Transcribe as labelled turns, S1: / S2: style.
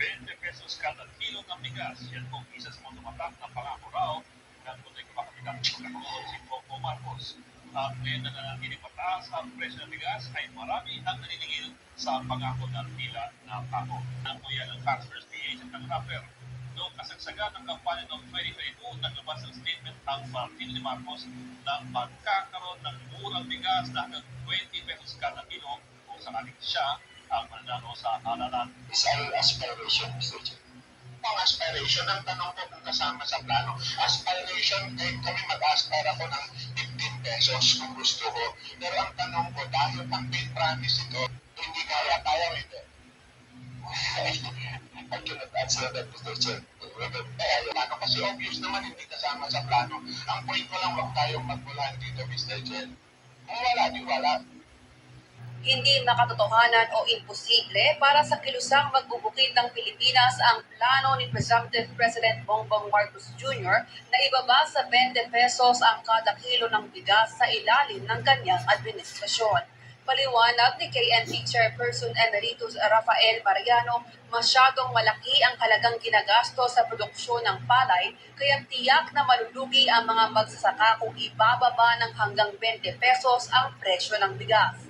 S1: 20 pesos kada kilo ng bigas. Yan po isa sa mga tumatak na pangako raw ng tunay kumakapitan ng si Coco Marcos. At ngayon na nanatiling mataas ang presyo ng bigas ay marami ang naniningil sa pangako ng tila na pako. Ang po yan ang Tax First PH at ang rapper. Noong kasagsagan ng kampanya noong 2022, naglabas ng statement ang Martin de Marcos na magkakaroon ng murang bigas na hanggang 20 pesos kada kilo kung sakaling siya ang mananalo sa halalan.
S2: Is our aspiration, Mr. Chair. Ang aspiration, ang tanong ko kung kasama sa plano. Aspiration, kami mag-aspire ako ng 15 pesos kung gusto ko. Pero ang tanong ko, dahil ang big promise ito, hindi kaya hindi. I cannot answer that, Mr. Chair. Plano kasi obvious naman hindi kasama sa plano. Ang point ko lang, huwag tayong magbulan dito, Mr. Chair. Kung wala, di wala.
S3: Hindi makatotohanan o imposible para sa kilusang magbubukid ng Pilipinas ang plano ni Presumptive President Bongbong Marcos Jr. na ibaba sa 20 pesos ang kada kilo ng bigas sa ilalim ng kanyang administrasyon. Paliwanag ni KNP Chairperson Emeritus Rafael Mariano, masyadong malaki ang halagang ginagasto sa produksyon ng palay kaya tiyak na malulugi ang mga magsasaka kung ibababa ng hanggang 20 pesos ang presyo ng bigas.